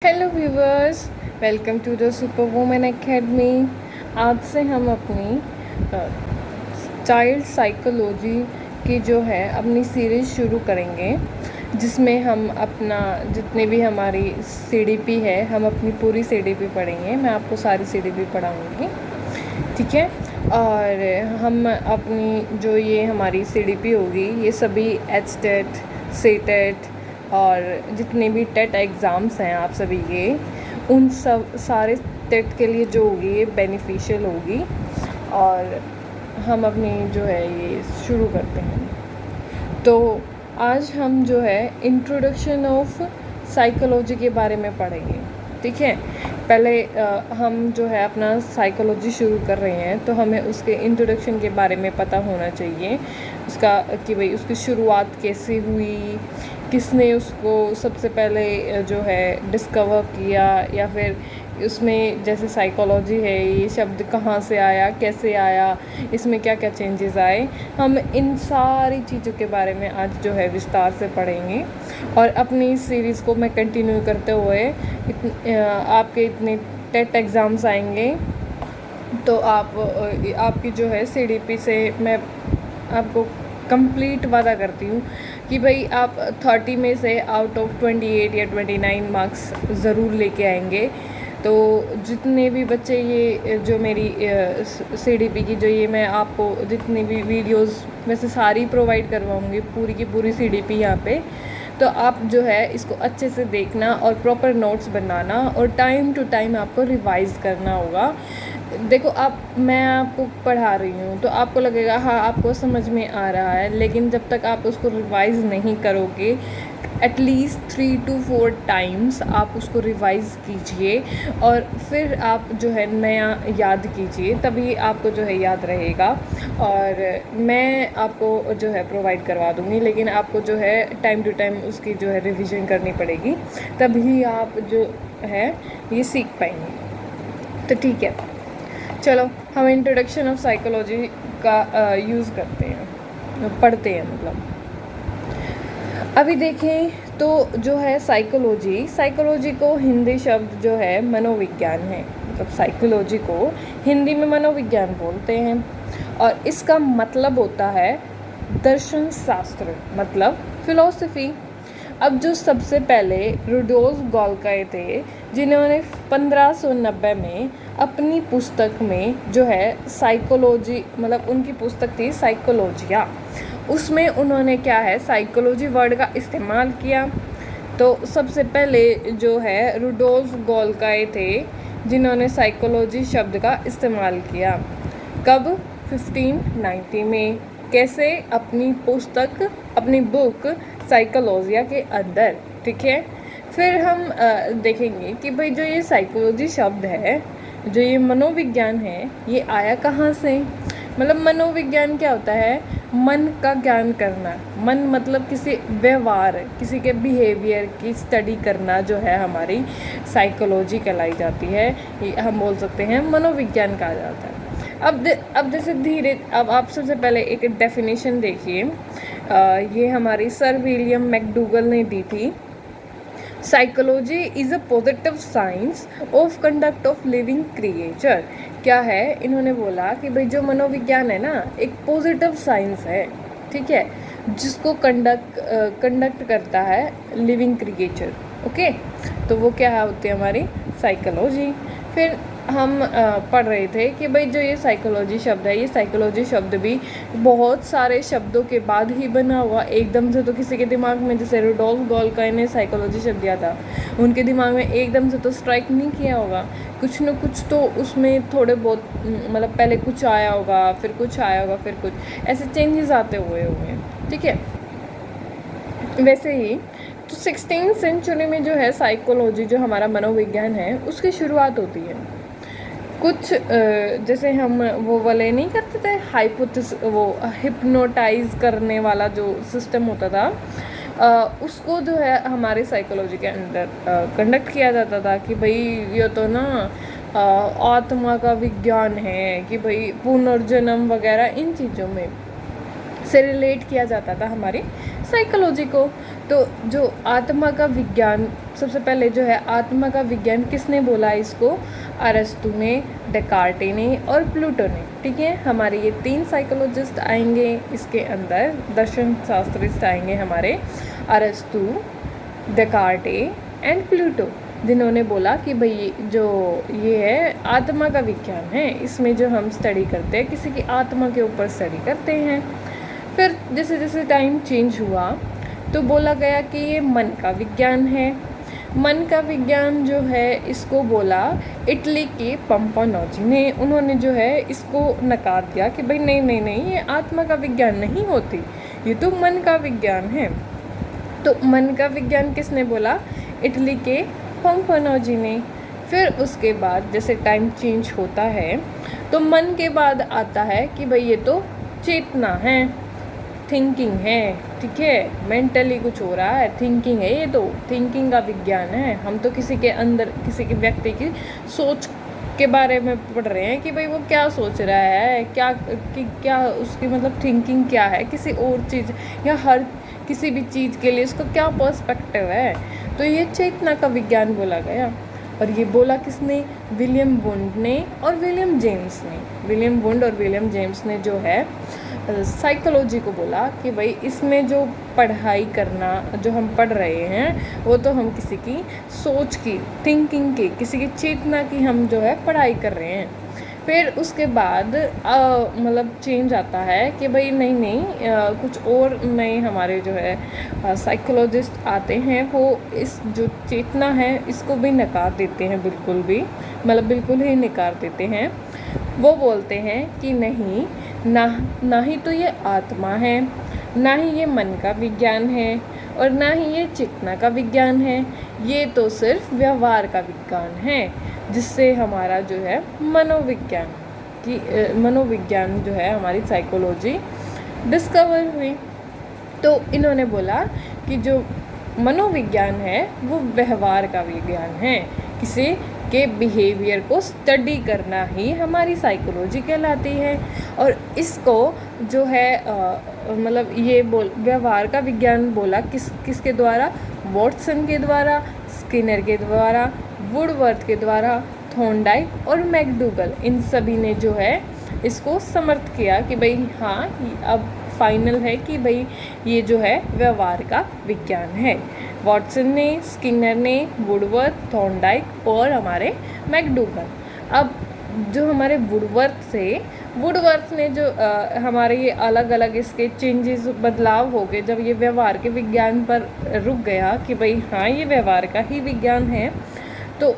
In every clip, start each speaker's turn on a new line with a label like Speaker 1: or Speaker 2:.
Speaker 1: Hello viewers, welcome to the super women academy. आज से हम अपनी चाइल्ड साइकोलॉजी की जो है अपनी सीरीज़ शुरू करेंगे, जिसमें हम अपना जितने भी हमारी सीडीपी है हम अपनी पूरी सीडीपी पढ़ेंगे। मैं आपको सारी सीडीपी पढ़ाऊँगी, ठीक है। और हम अपनी जो ये हमारी सीडीपी होगी ये सभी एचटेट, सीटेट और जितने भी टेट एग्ज़ाम्स हैं आप सभी के, उन सब सारे टेट के लिए जो होगी ये बेनिफिशियल होगी। और हम अपनी जो है ये शुरू करते हैं। तो आज हम जो है इंट्रोडक्शन ऑफ साइकोलॉजी के बारे में पढ़ेंगे, ठीक है। पहले हम जो है अपना साइकोलॉजी शुरू कर रहे हैं तो हमें उसके इंट्रोडक्शन के बारे में पता होना चाहिए, उसका कि भाई उसकी शुरुआत कैसे हुई, किसने उसको सबसे पहले जो है डिस्कवर किया, या फिर उसमें जैसे साइकोलॉजी है ये शब्द कहाँ से आया, कैसे आया, इसमें क्या क्या चेंजेस आए। हम इन सारी चीज़ों के बारे में आज जो है विस्तार से पढ़ेंगे। और अपनी सीरीज़ को मैं कंटिन्यू करते हुए आपके इतने टेट एग्ज़ाम्स आएंगे तो आपकी जो है सीडीपी से मैं आपको कंप्लीट वादा करती हूँ कि भाई आप 30 में से आउट ऑफ 28 या 29 मार्क्स ज़रूर लेके आएंगे। तो जितने भी बच्चे ये जो मेरी सीडीपी की जो ये मैं आपको जितनी भी वीडियोस में से सारी प्रोवाइड करवाऊँगी, पूरी की पूरी सीडीपी यहाँ पे, तो आप जो है इसको अच्छे से देखना और प्रॉपर नोट्स बनाना और टाइम टू टाइम आपको रिवाइज़ करना होगा। देखो, मैं आपको पढ़ा रही हूँ तो आपको लगेगा हाँ आपको समझ में आ रहा है, लेकिन जब तक आप उसको रिवाइज़ नहीं करोगे एटलीस्ट 3 to 4 टाइम्स आप उसको रिवाइज़ कीजिए और फिर आप जो है नया याद कीजिए, तभी आपको जो है याद रहेगा। और मैं आपको जो है प्रोवाइड करवा दूँगी, लेकिन आपको जो है टाइम टू टाइम उसकी जो है रिवीजन करनी पड़ेगी, तभी आप जो है ये सीख पाएंगे। तो ठीक है, चलो हम इंट्रोडक्शन ऑफ साइकोलॉजी का यूज़ करते हैं, पढ़ते हैं। मतलब अभी देखें तो जो है साइकोलॉजी को हिंदी शब्द जो है मनोविज्ञान है। मतलब साइकोलॉजी को हिंदी में मनोविज्ञान बोलते हैं और इसका मतलब होता है दर्शन शास्त्र, मतलब फिलॉसफी। अब जो सबसे पहले रुडोल्फ गोल्काई थे, जिन्होंने 1590 में अपनी पुस्तक में जो है साइकोलॉजी, मतलब उनकी पुस्तक थी साइकोलॉजिया, उसमें उन्होंने क्या है साइकोलॉजी वर्ड का इस्तेमाल किया। तो सबसे पहले जो है रुडोल्फ गोल्काई थे जिन्होंने साइकोलॉजी शब्द का इस्तेमाल किया। कब? 1590 में। कैसे? अपनी पुस्तक, अपनी बुक साइकोलॉजिया के अंदर, ठीक है। फिर हम देखेंगे कि भाई जो ये साइकोलॉजी शब्द है, जो ये मनोविज्ञान है, ये आया कहाँ से। मतलब मनोविज्ञान क्या होता है? मन का ज्ञान करना। मन मतलब किसी व्यवहार, किसी के बिहेवियर की स्टडी करना जो है हमारी साइकोलॉजी कहलाई जाती है। ये हम बोल सकते हैं मनोविज्ञान कहा जाता है। अब जैसे अब आप सबसे पहले एक डेफिनेशन देखिए, ये हमारी सर विलियम मैकडूगल ने दी थी। Psychology is a positive science of conduct of living creature. क्या है? इन्होंने बोला कि भाई जो मनोविज्ञान है ना, एक पॉजिटिव साइंस है, ठीक है, जिसको कंडक्ट करता है लिविंग क्रिएचर। ओके, तो वो क्या होती है हमारी साइकोलॉजी। फिर हम पढ़ रहे थे कि भाई जो ये साइकोलॉजी शब्द है, ये साइकोलॉजी शब्द भी बहुत सारे शब्दों के बाद ही बना हुआ। एकदम से तो किसी के दिमाग में, जैसे रुडोल्फ गोल्काई ने साइकोलॉजी शब्द दिया था, उनके दिमाग में एकदम से तो स्ट्राइक नहीं किया होगा। कुछ न कुछ तो उसमें थोड़े बहुत, मतलब पहले कुछ आया होगा, फिर कुछ आया होगा, फिर कुछ, ऐसे चेंजेस आते हुए होंगे, ठीक है। वैसे ही तो 16th सेंचुरी में जो है साइकोलॉजी, जो हमारा मनोविज्ञान है, उसकी शुरुआत होती है। कुछ जैसे हम वो वाले नहीं करते थे, वो हिप्नोटाइज करने वाला जो सिस्टम होता था, उसको जो है हमारे साइकोलॉजी के अंदर कंडक्ट किया जाता था कि भाई ये तो ना आत्मा का विज्ञान है, कि भाई पुनर्जन्म वगैरह इन चीज़ों में से रिलेट किया जाता था हमारी साइकोलॉजी को। तो जो आत्मा का विज्ञान, सबसे पहले जो है आत्मा का विज्ञान किसने बोला इसको? अरस्तु ने, डेकार्टे ने और प्लूटो ने। ठीक है, हमारे ये 3 साइकोलॉजिस्ट आएंगे इसके अंदर, दर्शन शास्त्रिस्ट आएंगे हमारे, अरस्तु, डेकार्टे एंड प्लूटो, जिन्होंने बोला कि भाई जो ये है आत्मा का विज्ञान है, इसमें जो हम स्टडी करते हैं, किसी की आत्मा के ऊपर स्टडी करते हैं। फिर जैसे जैसे टाइम चेंज हुआ तो बोला गया कि ये मन का विज्ञान है। मन का विज्ञान जो है इसको बोला इटली के पंपानोजी ने। उन्होंने जो है इसको नकार दिया कि भाई नहीं नहीं नहीं, ये आत्मा का विज्ञान नहीं होती, ये तो मन का विज्ञान है। तो मन का विज्ञान किसने बोला? इटली के पंपानोजी ने। फिर उसके बाद जैसे टाइम चेंज होता है तो मन के बाद आता है कि भाई ये तो चेतना है, थिंकिंग है। ठीक है, मेंटली कुछ हो रहा है, थिंकिंग है, ये तो थिंकिंग का विज्ञान है। हम तो किसी के अंदर, किसी के व्यक्ति की सोच के बारे में पढ़ रहे हैं कि भाई वो क्या सोच रहा है, क्या उसकी मतलब थिंकिंग क्या है किसी और चीज़ या हर किसी भी चीज़ के लिए उसका क्या पर्सपेक्टिव है। तो ये चेतना का विज्ञान बोला गया। और ये बोला किसने? विलियम वुंड ने और विलियम जेम्स ने। विलियम वुंड और विलियम जेम्स ने जो है साइकोलॉजी को बोला कि भाई इसमें जो पढ़ाई करना, जो हम पढ़ रहे हैं, वो तो हम किसी की सोच की, थिंकिंग की, किसी की चेतना की हम जो है पढ़ाई कर रहे हैं। फिर उसके बाद मतलब चेंज आता है कि भाई नहीं नहीं, कुछ और नए हमारे जो है साइकोलॉजिस्ट आते हैं, वो इस जो चेतना है इसको भी नकार देते हैं, बिल्कुल भी, मतलब बिल्कुल ही नकार देते हैं। वो बोलते हैं कि नहीं, ना ही तो ये आत्मा है, ना ही ये मन का विज्ञान है और ना ही ये चेतना का विज्ञान है, ये तो सिर्फ व्यवहार का विज्ञान है, जिससे हमारा जो है मनोविज्ञान जो है हमारी साइकोलॉजी डिस्कवर हुई। तो इन्होंने बोला कि जो मनोविज्ञान है वो व्यवहार का विज्ञान है, किसी के बिहेवियर को स्टडी करना ही हमारी साइकोलॉजी कहलाती है। और इसको जो है मतलब ये व्यवहार का विज्ञान बोला किसके द्वारा? वॉटसन के द्वारा, स्किनर के द्वारा, वुडवर्थ के द्वारा, थॉर्नडाइक और मैकडूगल, इन सभी ने जो है इसको समर्थ किया कि भाई हाँ, अब फाइनल है कि भाई ये जो है व्यवहार का विज्ञान है। वॉटसन ने, स्किनर ने, वुडवर्थ, थॉर्नडाइक और हमारे मैकडूगल। अब जो हमारे वुडवर्थ ने जो हमारे ये अलग अलग इसके चेंजेस, बदलाव हो गए जब ये व्यवहार के विज्ञान पर रुक गया कि भाई हाँ ये व्यवहार का ही विज्ञान है, तो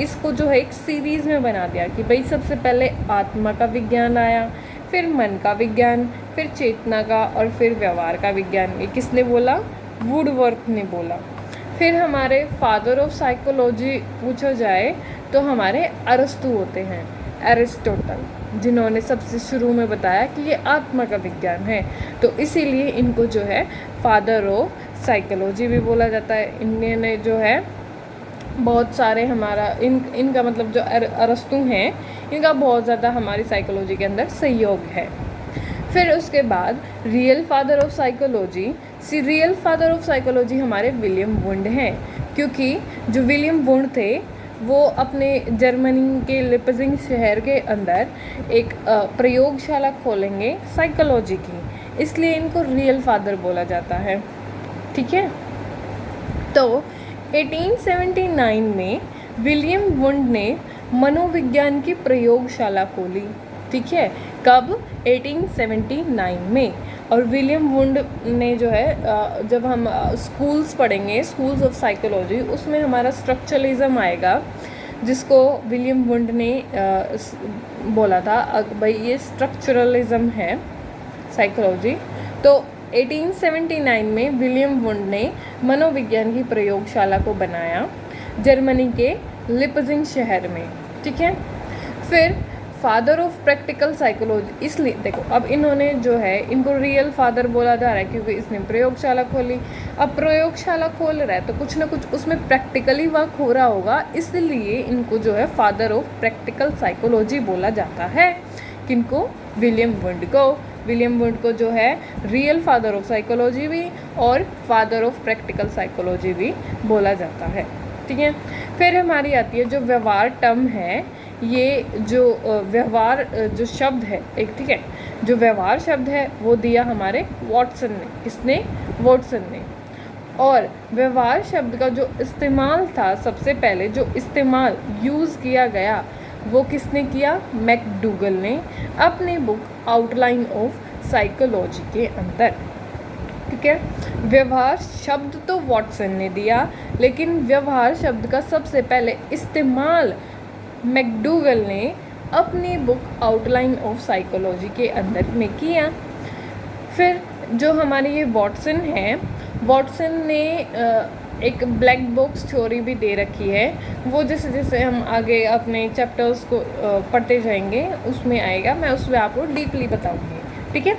Speaker 1: इसको जो है एक सीरीज़ में बना दिया कि भाई सबसे पहले आत्मा का विज्ञान आया, फिर मन का विज्ञान, फिर चेतना का और फिर व्यवहार का विज्ञान। ये किसने बोला? वुडवर्थ ने बोला। फिर हमारे फादर ऑफ साइकोलॉजी पूछा जाए तो हमारे अरस्तु होते हैं, एरिस्टोटल, जिन्होंने सबसे शुरू में बताया कि ये आत्मा का विज्ञान है, तो इसीलिए इनको जो है फादर ऑफ साइकोलॉजी भी बोला जाता है। इन्होंने जो है बहुत सारे हमारा इनका मतलब जो अरस्तु हैं, इनका बहुत ज़्यादा हमारी साइकोलॉजी के अंदर सहयोग है। फिर उसके बाद रियल फादर ऑफ साइकोलॉजी हमारे विलियम वुंड हैं, क्योंकि जो विलियम वुंड थे वो अपने जर्मनी के लिपजिंग शहर के अंदर एक प्रयोगशाला खोलेंगे साइकोलॉजी की, इसलिए इनको रियल फादर बोला जाता है। ठीक है, तो 1879 में विलियम वुंड ने मनोविज्ञान की प्रयोगशाला खोली। ठीक है, कब? 1879 में। और विलियम वुंड ने जो है जब हम स्कूल्स पढ़ेंगे, स्कूल्स ऑफ साइकोलॉजी, उसमें हमारा स्ट्रक्चरलिज्म आएगा, जिसको विलियम वुंड ने बोला था भाई ये स्ट्रक्चरलिज्म है साइकोलॉजी। तो 1879 में विलियम वुंड ने मनोविज्ञान की प्रयोगशाला को बनाया जर्मनी के लिपजिंग शहर में। ठीक है, फिर फादर ऑफ प्रैक्टिकल साइकोलॉजी, इसलिए देखो अब इन्होंने जो है इनको रियल फादर बोला जा रहा है क्योंकि इसने प्रयोगशाला खोली। अब प्रयोगशाला खोल रहा है तो कुछ ना कुछ उसमें प्रैक्टिकली वर्क हो रहा होगा, इसलिए इनको जो है फादर ऑफ प्रैक्टिकल साइकोलॉजी बोला जाता है। किनको? विलियम वुंड को। विलियम वुड को जो है रियल फादर ऑफ साइकोलॉजी भी और फादर ऑफ प्रैक्टिकल साइकोलॉजी भी बोला जाता है। ठीक है, फिर हमारी आती है जो व्यवहार टर्म है, ये जो व्यवहार जो शब्द है एक, ठीक है, जो व्यवहार शब्द है वो दिया हमारे वॉटसन ने। किसने? वॉटसन ने। और व्यवहार शब्द का जो इस्तेमाल था, सबसे पहले जो इस्तेमाल यूज़ किया गया वो किसने किया? मैकडूगल ने अपनी बुक आउटलाइन ऑफ साइकोलॉजी के अंदर। ठीक है, व्यवहार शब्द तो वॉटसन ने दिया, लेकिन व्यवहार शब्द का सबसे पहले इस्तेमाल मैकडूगल ने अपनी बुक आउटलाइन ऑफ साइकोलॉजी के अंदर में किया। फिर जो हमारी ये वॉटसन है, वॉटसन ने एक ब्लैक बॉक्स थ्योरी भी दे रखी है, वो जैसे जैसे हम आगे अपने चैप्टर्स को पढ़ते जाएंगे उसमें आएगा, मैं उसमें आपको डीपली बताऊंगी। ठीक है,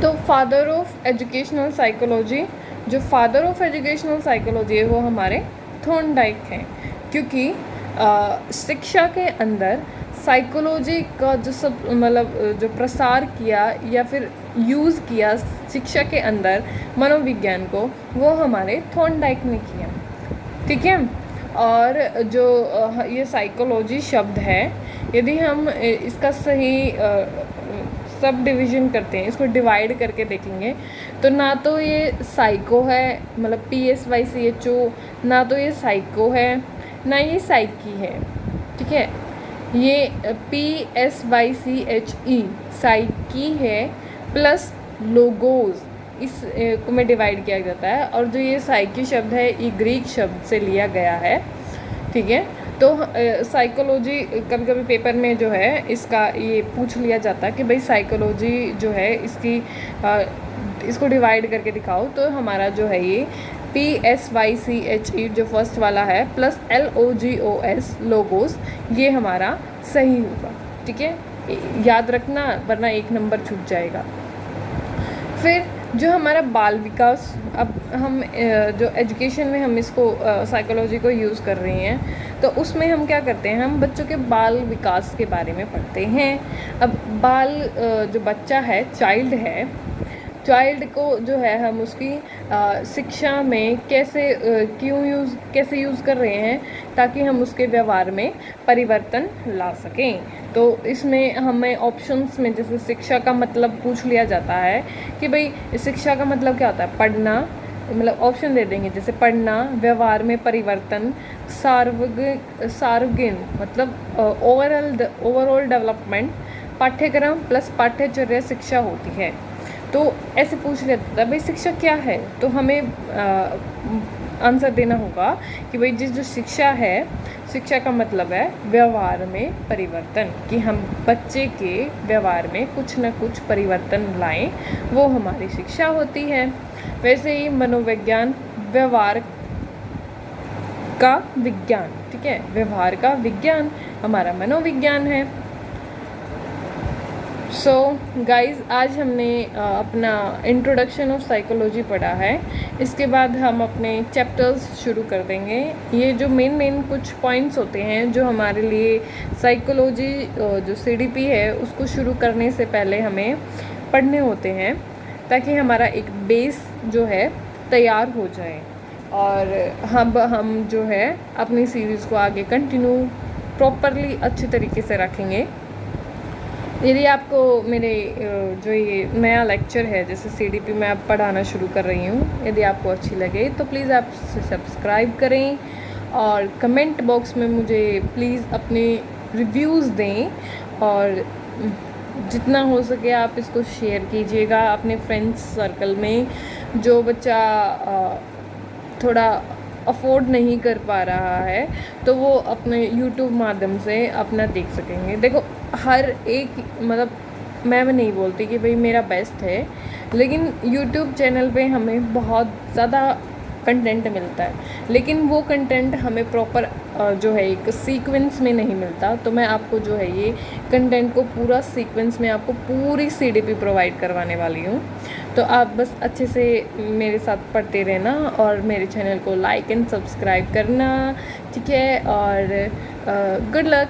Speaker 1: तो फादर ऑफ एजुकेशनल साइकोलॉजी, जो फादर ऑफ एजुकेशनल साइकोलॉजी है वो हमारे थॉर्नडाइक हैं, क्योंकि शिक्षा के अंदर साइकोलॉजी का जो सब मतलब जो प्रसार किया या फिर यूज़ किया शिक्षा के अंदर मनोविज्ञान को, वो हमारे थॉर्नडाइक ने किया। ठीक है, और जो ये साइकोलॉजी शब्द है, यदि हम इसका सही सब डिवीज़न करते हैं, इसको डिवाइड करके देखेंगे, तो ना तो ये साइको है, मतलब PSYCHO, ना तो ये साइको है, ना ये साइकी है। ठीक है, ये PSYCHE साइकी है प्लस लोगोज, इस को में डिवाइड किया जाता है। और जो ये साइकी शब्द है ये ग्रीक शब्द से लिया गया है। ठीक है, तो साइकोलॉजी कभी कभी पेपर में जो है इसका ये पूछ लिया जाता है कि भाई साइकोलॉजी जो है इसकी इसको डिवाइड करके दिखाओ, तो हमारा जो है ये PSYCHE जो फर्स्ट वाला है प्लस LOGOS लोगोस, ये हमारा सही होगा। ठीक है, याद रखना वरना एक नंबर छूट जाएगा। फिर जो हमारा बाल विकास, अब हम जो एजुकेशन में हम इसको साइकोलॉजी को यूज़ कर रहे हैं, तो उसमें हम क्या करते हैं, हम बच्चों के बाल विकास के बारे में पढ़ते हैं। अब बाल जो बच्चा है, चाइल्ड है, चाइल्ड को जो है हम उसकी शिक्षा में कैसे यूज़ कर रहे हैं ताकि हम उसके व्यवहार में परिवर्तन ला सकें। तो इसमें हमें ऑप्शंस में जैसे शिक्षा का मतलब पूछ लिया जाता है कि भाई शिक्षा का मतलब क्या होता है, पढ़ना, मतलब ऑप्शन दे देंगे जैसे पढ़ना, व्यवहार में परिवर्तन, सार्वजनिक मतलब ओवरऑल डेवलपमेंट, पाठ्यक्रम प्लस पाठ्यचर्या शिक्षा होती है। तो ऐसे पूछ लिया जाता है भाई शिक्षा क्या है, तो हमें आंसर देना होगा कि भाई जो शिक्षा है, शिक्षा का मतलब है व्यवहार में परिवर्तन, कि हम बच्चे के व्यवहार में कुछ न कुछ परिवर्तन लाएं, वो हमारी शिक्षा होती है। वैसे ही मनोविज्ञान व्यवहार का विज्ञान, ठीक है, व्यवहार का विज्ञान हमारा मनोविज्ञान है। सो गाइज़, आज हमने अपना इंट्रोडक्शन ऑफ साइकोलॉजी पढ़ा है। इसके बाद हम अपने चैप्टर्स शुरू कर देंगे। ये जो मेन कुछ पॉइंट्स होते हैं जो हमारे लिए साइकोलॉजी जो CDP है उसको शुरू करने से पहले हमें पढ़ने होते हैं, ताकि हमारा एक बेस जो है तैयार हो जाए। और हम जो है अपनी सीरीज़ को आगे कंटिन्यू प्रॉपरली अच्छे तरीके से रखेंगे। यदि आपको मेरे जो ये नया लेक्चर है जैसे CDP में आप पढ़ाना शुरू कर रही हूँ, यदि आपको अच्छी लगे तो प्लीज़ आप सब्सक्राइब करें और कमेंट बॉक्स में मुझे प्लीज़ अपने रिव्यूज़ दें, और जितना हो सके आप इसको शेयर कीजिएगा अपने फ्रेंड्स सर्कल में। जो बच्चा थोड़ा अफोर्ड नहीं कर पा रहा है तो वो अपने YouTube माध्यम से अपना देख सकेंगे। देखो, हर एक मतलब मैं नहीं बोलती कि भाई मेरा बेस्ट है, लेकिन YouTube चैनल पे हमें बहुत ज़्यादा कंटेंट मिलता है, लेकिन वो कंटेंट हमें प्रॉपर जो है एक सीक्वेंस में नहीं मिलता। तो मैं आपको जो है ये कंटेंट को पूरा सीक्वेंस में आपको पूरी CDP प्रोवाइड करवाने वाली हूँ। तो आप बस अच्छे से मेरे साथ पढ़ते रहना और मेरे चैनल को लाइक एंड सब्सक्राइब करना, ठीक है। और गुड लक।